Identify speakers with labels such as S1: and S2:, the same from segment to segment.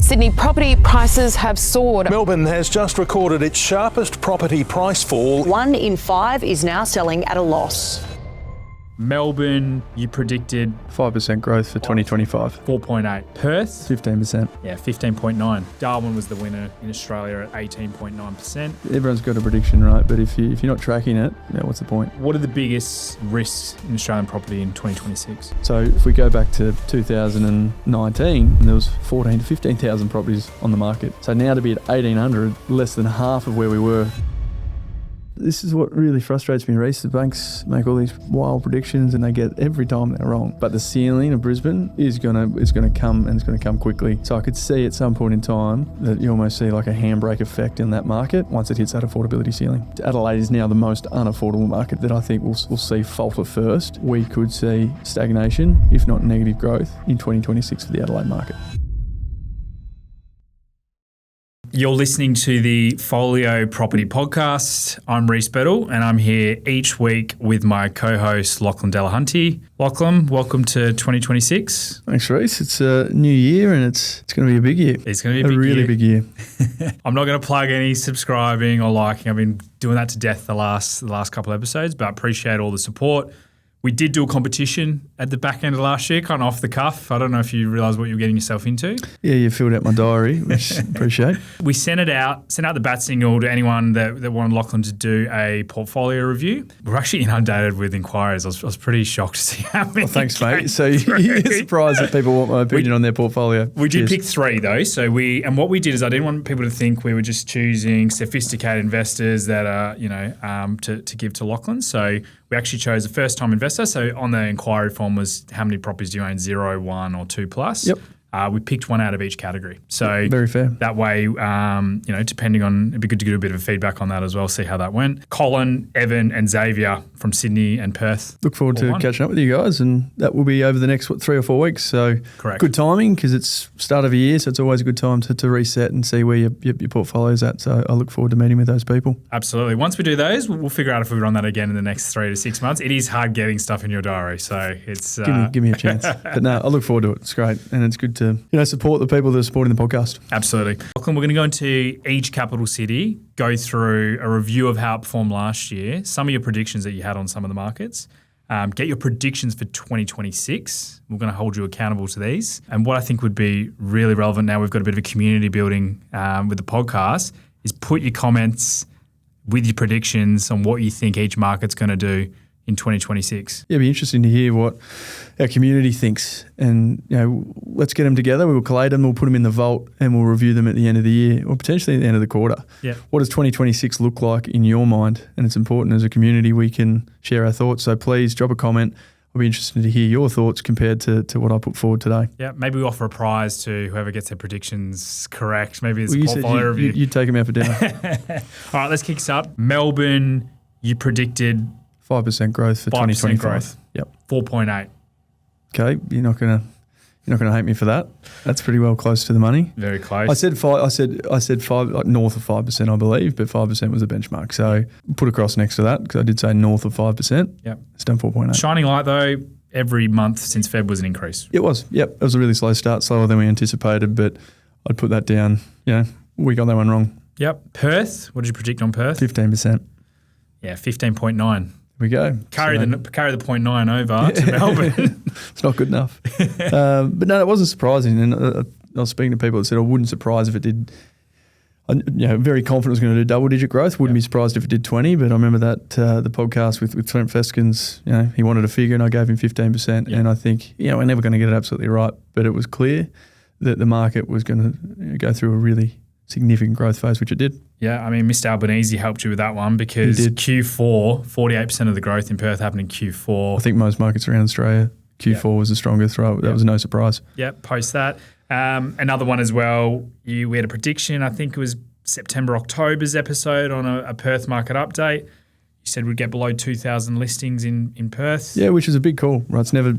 S1: Sydney property prices have soared.
S2: Melbourne has just recorded its sharpest property price fall.
S3: 1 in 5 is now selling at a loss.
S4: Melbourne, you predicted
S5: 5% growth for 2025.
S4: 4.8. Perth,
S5: 15%.
S4: yeah, 15.9. Darwin was the winner in Australia at 18.9%.
S5: Everyone's got a prediction, right? But if you're not tracking it, what's the point?
S4: What are the biggest risks in Australian property in 2026?
S5: So if we go back to 2019, there was 14 to 15,000 properties on the market. So now to be at 1,800, less than half of where we were. This is what really frustrates me, Reece. The banks make all these wild predictions and they get every time they're wrong. But the ceiling of Brisbane is gonna come, and it's gonna come quickly. So I could see at some point in time that you almost see like a handbrake effect in that market once it hits that affordability ceiling. Adelaide is now the most unaffordable market that I think we'll see falter first. We could see stagnation, if not negative growth, in 2026 for the Adelaide market.
S4: You're listening to the Folio Property Podcast. I'm Reece and I'm here each week with my co-host Lachlan Delahunty. Lachlan, welcome to 2026.
S5: Thanks, Reece. It's a new year and it's going to be a big year.
S4: It's going to be a
S5: really big year.
S4: I'm not going to plug any subscribing or liking. I've been doing that to death the last couple of episodes, but I appreciate all the support. We did do a competition at the back end of last year, kind of off the cuff. I don't know if you realise what you were getting yourself into.
S5: Yeah, you filled out my diary, which I appreciate.
S4: We sent out the bat signal to anyone that wanted Lachlan to do a portfolio review. We're actually inundated with inquiries. I was pretty shocked to see how many.
S5: Well, thanks, mate. So you're surprised that people want my opinion on their portfolio.
S4: We did pick 3 though. So what we did is I didn't want people to think we were just choosing sophisticated investors that are, to give to Lachlan. So we actually chose a first-time investor. So on the inquiry form was how many properties do you own, 0, 1 or 2 plus?
S5: Yep.
S4: We picked one out of each category. So
S5: very fair.
S4: That way, depending on, it'd be good to get a bit of feedback on that as well, see how that went. Colin, Evan and Xavier from Sydney and Perth.
S5: Look forward to catching up with you guys, and that will be over the next 3 or 4 weeks. So
S4: correct. Good
S5: timing because it's start of a year, so it's always a good time to reset and see where your portfolio's at. So I look forward to meeting with those people.
S4: Absolutely. Once we do those, we'll figure out if we run that again in the next 3 to 6 months. It is hard getting stuff in your diary, so it's...
S5: Give me a chance. But no, I look forward to it. It's great, and it's good to support the people that are supporting the podcast.
S4: Absolutely. Lachlan, we're going to go into each capital city, go through a review of how it performed last year, some of your predictions that you had on some of the markets, get your predictions for 2026. We're going to hold you accountable to these. And what I think would be really relevant now, we've got a bit of a community building with the podcast, is put your comments with your predictions on what you think each market's going to do in 2026.
S5: Yeah, it'd be interesting to hear what our community thinks, and let's get them together. We will collate them, we'll put them in the vault, and we'll review them at the end of the year, or potentially at the end of the quarter.
S4: Yeah.
S5: What does 2026 look like in your mind? And it's important as a community we can share our thoughts. So please drop a comment. I'll be interested to hear your thoughts compared to what I put forward today.
S4: Yeah, maybe we offer a prize to whoever gets their predictions correct. Maybe it's a portfolio review.
S5: You'd take them out for dinner.
S4: All right, let's kick this up. Melbourne, you predicted
S5: 5% growth for 2025.
S4: Growth.
S5: Yep.
S4: 4.8.
S5: Okay, you're not gonna hate me for that. That's pretty well close to the money.
S4: Very close.
S5: I said 5, like north of 5%, I believe, but 5% was a benchmark. So put a cross next to that because I did say north of 5%.
S4: Yep.
S5: It's done 4.8.
S4: Shining light though, every month since Feb was an increase.
S5: It was. Yep. It was a really slow start, slower than we anticipated, but I'd put that down. We got that one wrong.
S4: Yep. Perth, what did you predict on Perth?
S5: 15%.
S4: Yeah, 15.9.
S5: We go.
S4: Carry the 0.9 over to Melbourne.
S5: It's not good enough. But no, it wasn't surprising. And I was speaking to people that said I wouldn't surprise if it did. Very confident it was going to do double-digit growth. Wouldn't be surprised if it did 20. But I remember that the podcast with Trent Feskins. He wanted a figure, and I gave him 15%.
S4: Yeah.
S5: And I think we're never going to get it absolutely right. But it was clear that the market was going to go through a really significant growth phase, which it did.
S4: Yeah, I mean, Mr. Albanese helped you with that one because Q4, 48% of the growth in Perth happened in Q4.
S5: I think most markets around Australia, Q4 was the strongest, right? That was no surprise.
S4: Yeah, post that. Another one as well, we had a prediction, I think it was September, October's episode on a Perth market update. You said we'd get below 2,000 listings in Perth.
S5: Yeah, which is a big call, right? It's never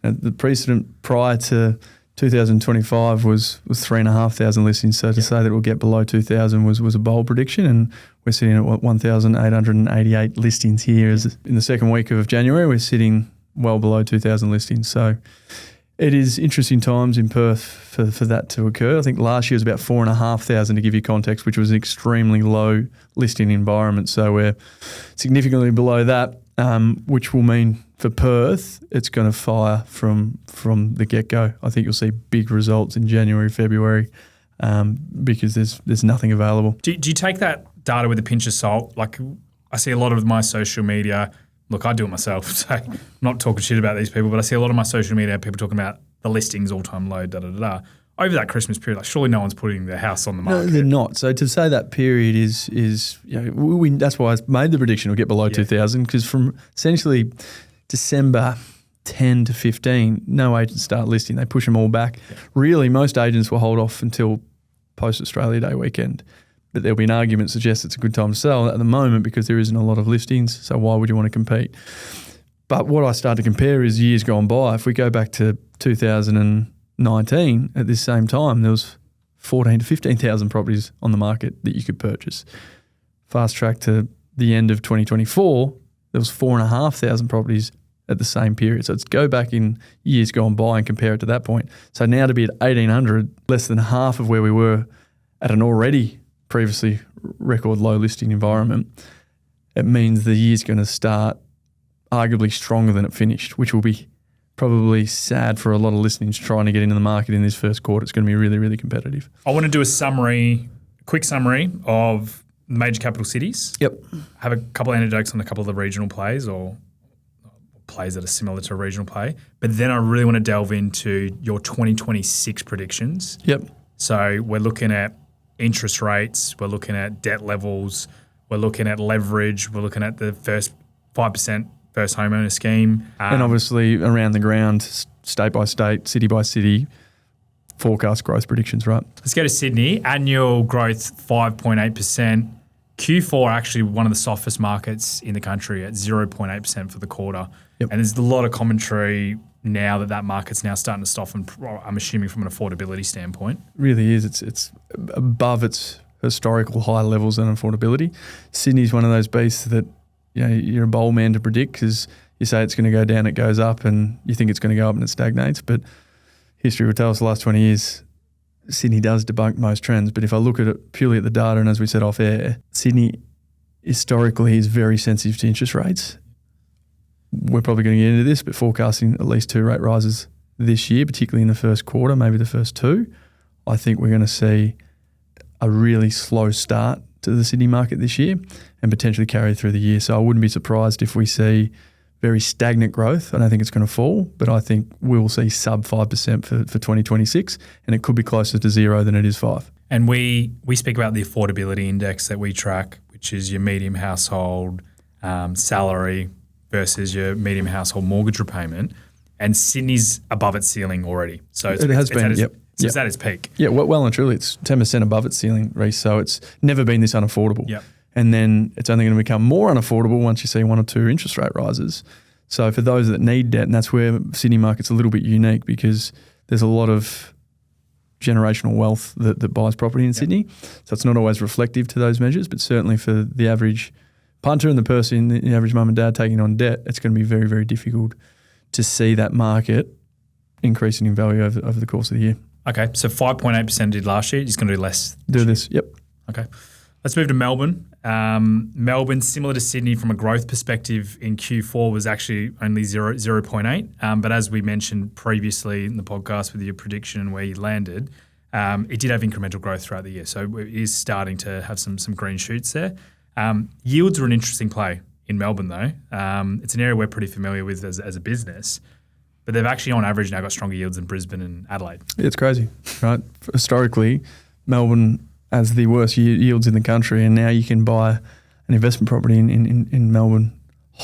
S5: the precedent prior to 2025 was 3,500 listings. So to say that it will get below 2,000 was a bold prediction, and we're sitting at 1,888 listings here. In the second week of January, we're sitting well below 2,000 listings. So It is interesting times in Perth for that to occur. I think last year was about 4,500 to give you context, which was an extremely low listing environment. So we're significantly below that, which will mean for Perth, it's going to fire from the get-go. I think you'll see big results in January, February, because there's nothing available.
S4: Do you take that data with a pinch of salt? Like, I see a lot of my social media. Look, I do it myself, so I'm not talking shit about these people, but I see a lot of my social media people talking about the listings all-time low, da-da-da-da. Over that Christmas period, like, surely no one's putting their house on the market.
S5: No, they're not. So to say that period is that's why I made the prediction we'll get below 2,000, because from essentially December 10 to 15, no agents start listing. They push them all back. Yeah. Really, most agents will hold off until post-Australia Day weekend. But there'll be an argument that suggests it's a good time to sell at the moment because there isn't a lot of listings. So why would you want to compete? But what I start to compare is years gone by. If we go back to 2019, at this same time, there was 14 to 15,000 properties on the market that you could purchase. Fast track to the end of 2024, there was 4,500 properties at the same period. So let's go back in years gone by and compare it to that point. So now to be at 1,800, less than half of where we were at an already previously record low listing environment, it means the year's going to start arguably stronger than it finished, which will be probably sad for a lot of listings trying to get into the market in this first quarter. It's going to be really, really competitive.
S4: I want to do a quick summary of the major capital cities.
S5: Yep.
S4: Have a couple of anecdotes on a couple of the regional plays or plays that are similar to a regional play. But then I really want to delve into your 2026 predictions.
S5: Yep.
S4: So we're looking at interest rates, we're looking at debt levels, we're looking at leverage, we're looking at the first 5% first homeowner scheme.
S5: And obviously around the ground, state by state, city by city, forecast growth predictions, right?
S4: Let's go to Sydney. Annual growth 5.8%. Q4 actually one of the softest markets in the country at 0.8% for the quarter.
S5: Yep.
S4: And there's a lot of commentary now that market's now starting to soften, I'm assuming from an affordability standpoint.
S5: Really is. It's above its historical high levels in affordability. Sydney's one of those beasts that you're a bold man to predict because you say it's going to go down, it goes up, and you think it's going to go up and it stagnates. But history will tell us the last 20 years, Sydney does debunk most trends. But if I look at it purely at the data, and as we said off air, Sydney historically is very sensitive to interest rates. We're probably going to get into this, but forecasting at least 2 rate rises this year, particularly in the first quarter, maybe the first 2. I think we're going to see a really slow start to the Sydney market this year and potentially carry through the year. So I wouldn't be surprised if we see very stagnant growth. I don't think it's going to fall, but I think we'll see sub 5% for 2026, and it could be closer to 0 than it is 5.
S4: And we speak about the affordability index that we track, which is your medium household salary versus your medium household mortgage repayment. And Sydney's above its ceiling already. So
S5: it has been, yep.
S4: It's at its peak.
S5: Yeah, well and truly, it's 10% above its ceiling, Reece. So it's never been this unaffordable.
S4: Yep.
S5: And then it's only going to become more unaffordable once you see 1 or 2 interest rate rises. So for those that need debt, and that's where Sydney market's a little bit unique because there's a lot of generational wealth that buys property in Sydney. So it's not always reflective to those measures, but certainly for the average punter and the person, the average mum and dad taking on debt, it's going to be very, very difficult to see that market increasing in value over the course of the year.
S4: Okay, so 5.8% did last year. It's going to do less.
S5: Do this, yep.
S4: Okay. Let's move to Melbourne. Melbourne, similar to Sydney from a growth perspective in Q4, was actually only 0.8. But as we mentioned previously in the podcast with your prediction and where you landed, it did have incremental growth throughout the year. So it is starting to have some green shoots there. Yields are an interesting play in Melbourne, though. It's an area we're pretty familiar with as a business. But they've actually, on average, now got stronger yields than Brisbane and Adelaide. It's
S5: crazy, right? Historically, Melbourne has the worst yields in the country, and now you can buy an investment property in Melbourne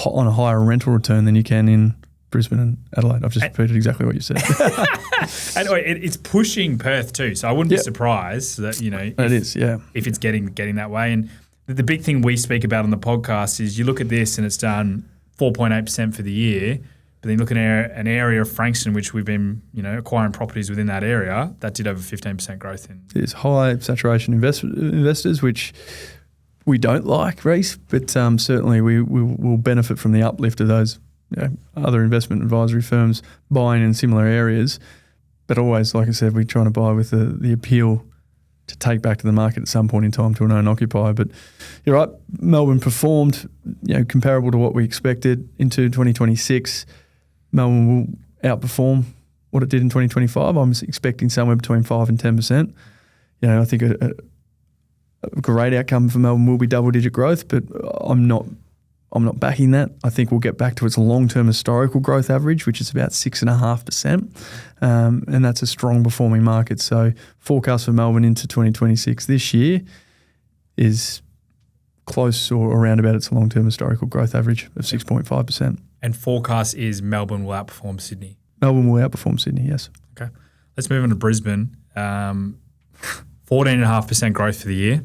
S5: on a higher rental return than you can in Brisbane and Adelaide. I've just repeated exactly what you said.
S4: And it's pushing Perth too, so I wouldn't be surprised that if it's getting that way. And the big thing we speak about on the podcast is you look at this and it's done 4.8% for the year. But then you look at an area of Frankston, which we've been, acquiring properties within that area, that did over 15% growth in.
S5: There's high saturation investors, which we don't like, Reece, but certainly we will benefit from the uplift of those other investment advisory firms buying in similar areas. But always, like I said, we're trying to buy with the appeal to take back to the market at some point in time to an own occupier. But you're right, Melbourne performed comparable to what we expected into 2026. Melbourne will outperform what it did in 2025. I'm expecting somewhere between 5 and 10%. I think a great outcome for Melbourne will be double-digit growth, but I'm not backing that. I think we'll get back to its long-term historical growth average, which is about 6.5%, and that's a strong performing market. So forecast for Melbourne into 2026 this year is close or around about its long-term historical growth average of 6.5%.
S4: And forecast is Melbourne will outperform Sydney.
S5: Melbourne will outperform Sydney, yes.
S4: Okay. Let's move on to Brisbane. 14.5% growth for the year.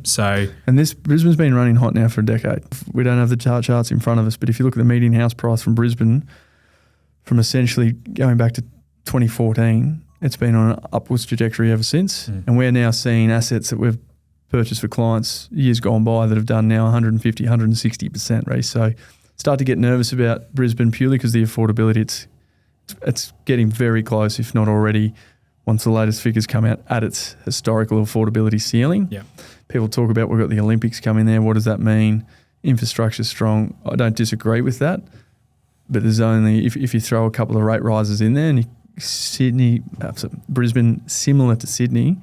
S5: And Brisbane's been running hot now for a decade. We don't have the charts in front of us, but if you look at the median house price from Brisbane, from essentially going back to 2014, it's been on an upwards trajectory ever since. And we're now seeing assets that we've purchased for clients years gone by that have done now 150, 160%, Reece. So start to get nervous about Brisbane purely because the affordability, it's getting very close, if not already, once the latest figures come out at its historical affordability ceiling.
S4: Yeah.
S5: People talk about we've got the Olympics coming there. What does that mean? Infrastructure's strong. I don't disagree with that. But there's only, if you throw a couple of rate rises in there, and Brisbane, similar to Sydney,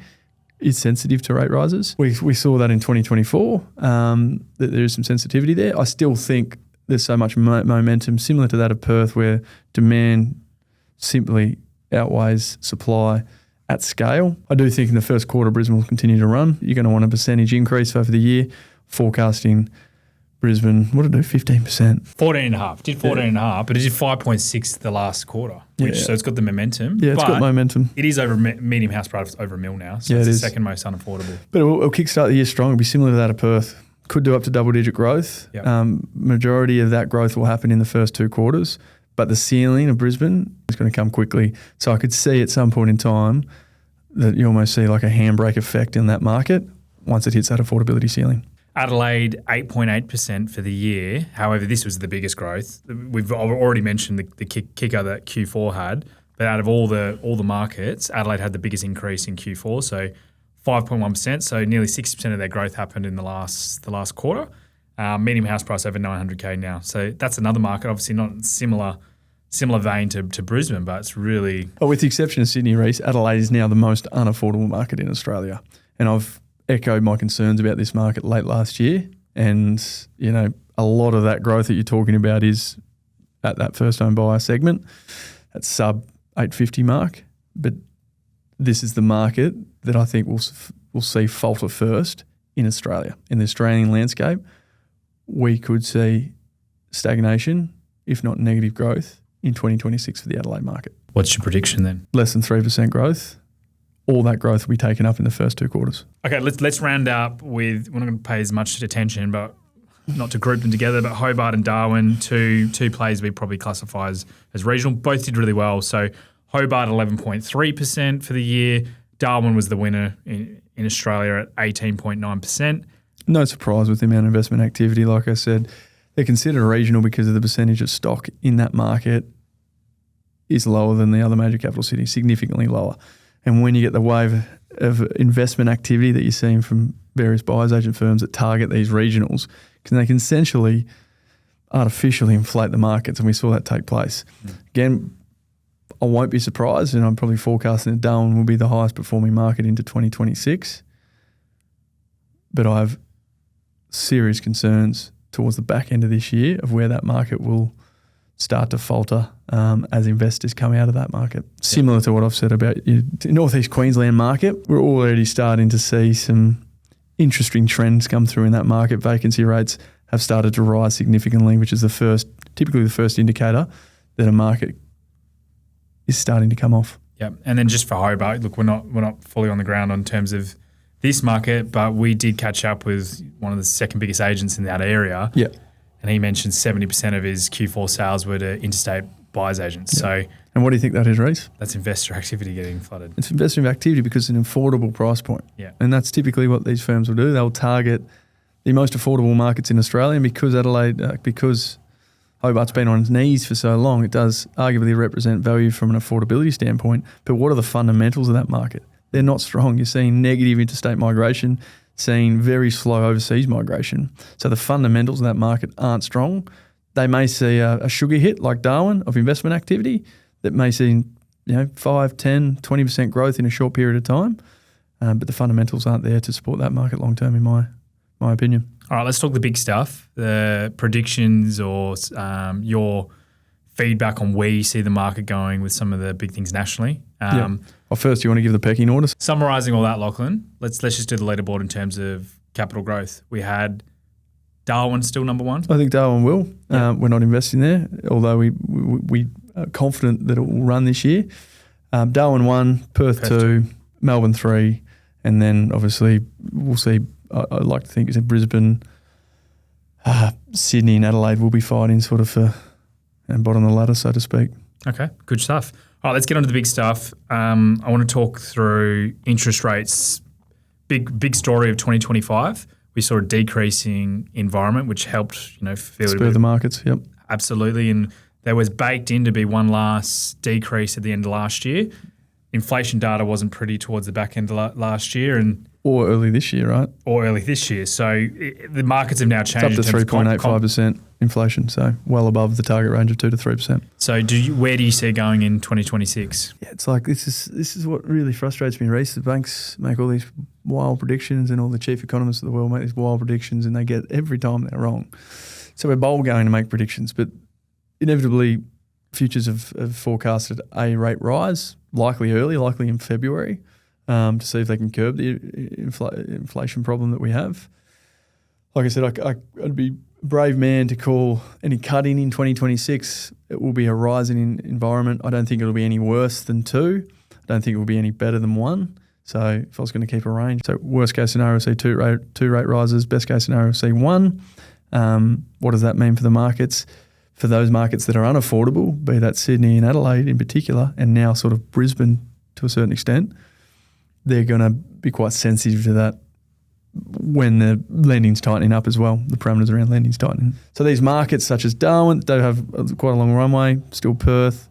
S5: is sensitive to rate rises. We saw that in 2024, that there is some sensitivity there. I still think there's so much momentum, similar to that of Perth, where demand simply outweighs supply at scale. I do think in the first quarter Brisbane will continue to run. You're going to want a percentage increase over the year. Forecasting Brisbane, what did it do? 15%.
S4: 14.5. Did 14.5, but it did 5.6 the last quarter. So it's got the momentum.
S5: Yeah, it's got momentum.
S4: It is over medium house price over $1 million now. So it's the second most unaffordable.
S5: But it'll kickstart the year strong. It'll be similar to that of Perth. Could do up to double-digit growth.
S4: Yep.
S5: Majority of that growth will happen in the first two quarters. But the ceiling of Brisbane is going to come quickly. So I could see at some point in time that you almost see like a handbrake effect in that market once it hits that affordability ceiling.
S4: Adelaide, 8.8% for the year. However, this was the biggest growth. We've already mentioned the kicker that Q4 had. But out of all the markets, Adelaide had the biggest increase in Q4, so 5.1%. So nearly 60% of their growth happened in the last quarter. Medium house price over 900K now. So that's another market, obviously not similar vein to Brisbane, but it's really...
S5: Well, with the exception of Sydney, Reece, Adelaide is now the most unaffordable market in Australia. And I've echoed my concerns about this market late last year. And, a lot of that growth that you're talking about is at that first home buyer segment, at sub 850 mark. But this is the market that I think we'll see falter first in Australia. In the Australian landscape, we could see stagnation, if not negative growth, in 2026 for the Adelaide market.
S4: What's your prediction then?
S5: Less than 3% growth. All that growth will be taken up in the first two quarters.
S4: Okay, let's round up with, we're not going to pay as much attention, but not to group them together, but Hobart and Darwin, two plays we probably classify as regional. Both did really well. So Hobart 11.3% for the year. Darwin was the winner in Australia at 18.9%.
S5: No surprise with the amount of investment activity. Like I said, they're considered regional because of the percentage of stock in that market is lower than the other major capital cities, significantly lower. And when you get the wave of investment activity that you're seeing from various buyers agent firms that target these regionals, because they can essentially artificially inflate the markets, and we saw that take place. Again, I won't be surprised, and I'm probably forecasting that Darwin will be the highest performing market into 2026. But I have serious concerns towards the back end of this year of where that market will start to falter as investors come out of that market. Similar to what I've said about the Northeast Queensland market, we're already starting to see some interesting trends come through in that market. Vacancy rates have started to rise significantly, which is typically the first indicator that a market is starting to come off.
S4: Yeah, and then just for Hobart, look, we're not fully on the ground in terms of this market, but we did catch up with one of the second biggest agents in that area.
S5: Yeah.
S4: And he mentioned 70% of his Q4 sales were to interstate buyers agents.
S5: Yeah.
S4: So,
S5: and what do you think that is, Reece?
S4: That's investor activity getting flooded.
S5: It's investor activity because it's an affordable price point.
S4: Yeah.
S5: And that's typically what these firms will do. They'll target the most affordable markets in Australia, and because Hobart's been on its knees for so long, it does arguably represent value from an affordability standpoint. But what are the fundamentals of that market? They're not strong. You're seeing negative interstate migration, seeing very slow overseas migration. So the fundamentals of that market aren't strong. They may see a sugar hit like Darwin of investment activity that may see 5, 10, 20% growth in a short period of time. But the fundamentals aren't there to support that market long term, in my opinion.
S4: All right, let's talk the big stuff, the predictions or your feedback on where you see the market going with some of the big things nationally.
S5: Well, first, you want to give the pecking order?
S4: Summarising all that, Lachlan, let's just do the leaderboard in terms of capital growth. We had Darwin still number one.
S5: I think Darwin will. We're not investing there, although we are confident that it will run this year. Darwin 1, Perth 2, Melbourne 3, and then obviously we'll see. I'd like to think it's in Brisbane, Sydney and Adelaide will be fighting sort of for bottom of the ladder, so to speak.
S4: Okay, good stuff. All right, let's get on to the big stuff. I want to talk through interest rates. Big story of 2025. We saw a decreasing environment, which helped,
S5: spur the markets. Yep,
S4: absolutely. And there was baked in to be one last decrease at the end of last year. Inflation data wasn't pretty towards the back end of last year,
S5: or early this year, right?
S4: Or early this year. So the markets have now changed.
S5: It's up to 3.85% inflation, so well above the target range of 2 to 3%.
S4: So where do you see it going in 2026?
S5: Yeah, it's like this is what really frustrates me, Reece. The banks make all these wild predictions and all the chief economists of the world make these wild predictions and they get every time they're wrong. So we're bold going to make predictions, but inevitably futures have forecasted a rate rise, likely in February, to see if they can curb the inflation problem that we have. Like I said, I'd be a brave man to call any cutting in 2026. It will be a rising environment. I don't think it'll be any worse than 2. I don't think it will be any better than 1. So if I was going to keep a range, so worst case scenario, see two rate rises. Best case scenario, see 1. What does that mean for the markets? For those markets that are unaffordable, be that Sydney and Adelaide in particular, and now sort of Brisbane to a certain extent, they're going to be quite sensitive to that when the lending's tightening up as well, the parameters around lending's tightening. So these markets such as Darwin, they have quite a long runway, still Perth,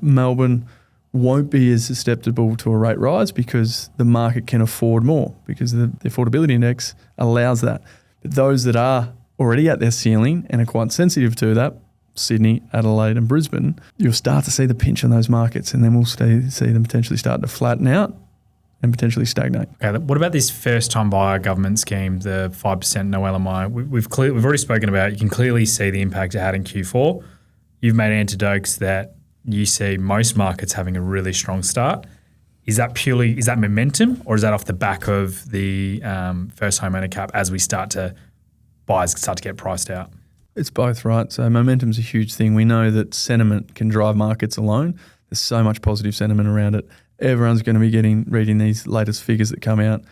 S5: Melbourne, won't be as susceptible to a rate rise because the market can afford more because the affordability index allows that. But those that are already at their ceiling and are quite sensitive to that, Sydney, Adelaide and Brisbane, you'll start to see the pinch on those markets and then we'll see them potentially start to flatten out and potentially stagnate.
S4: Okay, what about this first-time buyer government scheme, the 5% no LMI? We've already spoken about it. You can clearly see the impact it had in Q4. You've made anecdotes that you see most markets having a really strong start. Is that momentum or is that off the back of the first homeowner cap as buyers start to get priced out?
S5: It's both, right? So momentum's a huge thing. We know that sentiment can drive markets alone. There's so much positive sentiment around it. Everyone's going to be reading these latest figures that come out.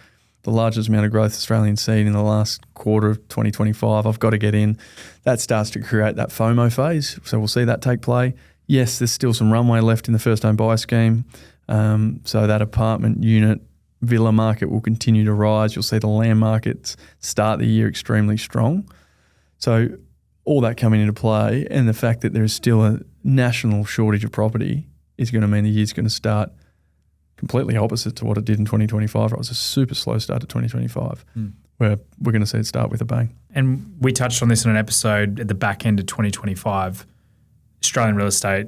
S5: The largest amount of growth Australians seen in the last quarter of 2025. I've got to get in. That starts to create that FOMO phase. So we'll see that take play. Yes, there's still some runway left in the first home buyer scheme. So that apartment unit villa market will continue to rise. You'll see the land markets start the year extremely strong. So all that coming into play and the fact that there is still a national shortage of property is going to mean the year's going to start completely opposite to what it did in 2025. It was a super slow start to 2025 where we're going to see it start with a bang.
S4: And we touched on this in an episode at the back end of 2025. Australian real estate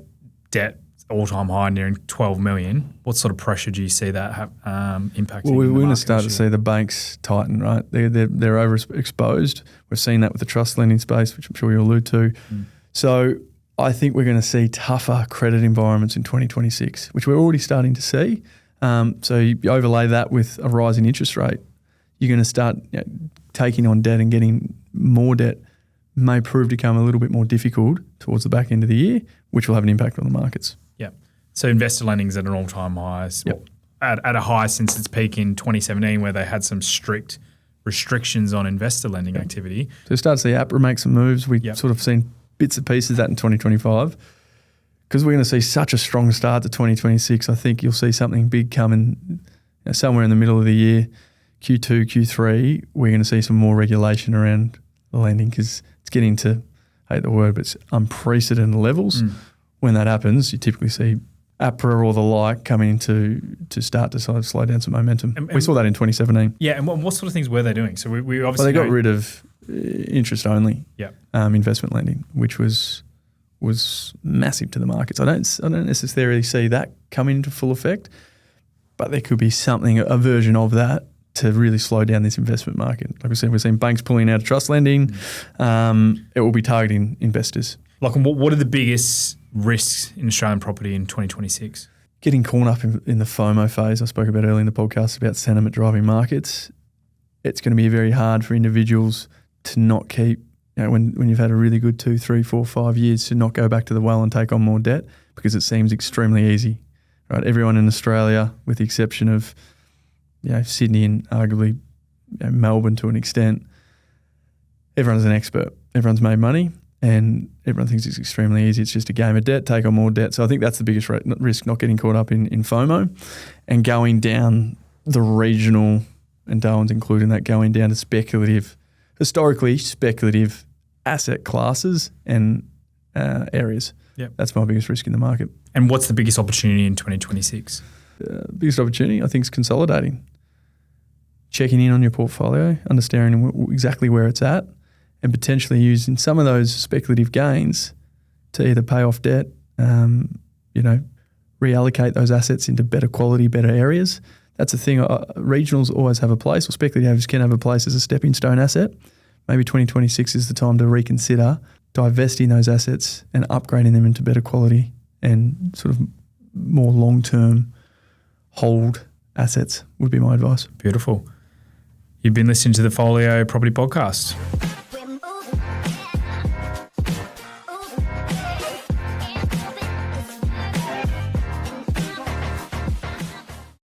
S4: debt all-time high, nearing 12 million. What sort of pressure do you see that impacting?
S5: Well, we're going to start to see the banks tighten, right? They're overexposed. We've seen that with the trust lending space, which I'm sure you'll allude to. So I think we're going to see tougher credit environments in 2026, which we're already starting to see. So you overlay that with a rising interest rate, you're going to start taking on debt and getting more debt may prove to become a little bit more difficult towards the back end of the year, which will have an impact on the markets.
S4: Yeah. So investor lending's at an all-time high.
S5: Yep.
S4: At a high since its peak in 2017 where they had some strict restrictions on investor lending activity.
S5: So you start to see APRA make some moves. We've sort of seen bits and pieces of that in 2025. Because we're going to see such a strong start to 2026, I think you'll see something big coming somewhere in the middle of the year, Q2, Q3. We're going to see some more regulation around the lending because it's getting to hate the word, but it's unprecedented levels. When that happens, you typically see APRA or the like coming in to start to sort of slow down some momentum. And we saw that in 2017.
S4: Yeah, and what sort of things were they doing? So we obviously
S5: they got rid of interest-only investment lending, which was massive to the markets. I don't necessarily see that coming into full effect, but there could be something, a version of that, to really slow down this investment market. Like I said, we're seeing banks pulling out of trust lending. It will be targeting investors.
S4: Like, what are the biggest risks in Australian property in 2026?
S5: Getting caught up in the FOMO phase. I spoke about earlier in the podcast about sentiment driving markets. It's going to be very hard for individuals to not keep, when you've had a really good 2, 3, 4, 5 years, to not go back to the well and take on more debt, because it seems extremely easy. Right? Everyone in Australia, with the exception of Sydney and arguably Melbourne to an extent, everyone's an expert. Everyone's made money and everyone thinks it's extremely easy. It's just a game of debt, take on more debt. So I think that's the biggest risk, not getting caught up in FOMO and going down the regional, and Darwin's including that, going down to historically speculative asset classes and areas.
S4: Yep.
S5: That's my biggest risk in the market.
S4: And what's the biggest opportunity in 2026?
S5: Biggest opportunity, I think, is consolidating. Checking in on your portfolio, understanding exactly where it's at, and potentially using some of those speculative gains to either pay off debt, reallocate those assets into better quality, better areas. That's the thing. Regionals always have a place, or speculatives can have a place as a stepping stone asset. Maybe 2026 is the time to reconsider divesting those assets and upgrading them into better quality and sort of more long-term hold assets would be my advice.
S4: Beautiful. You've been listening to the Folio Property Podcast.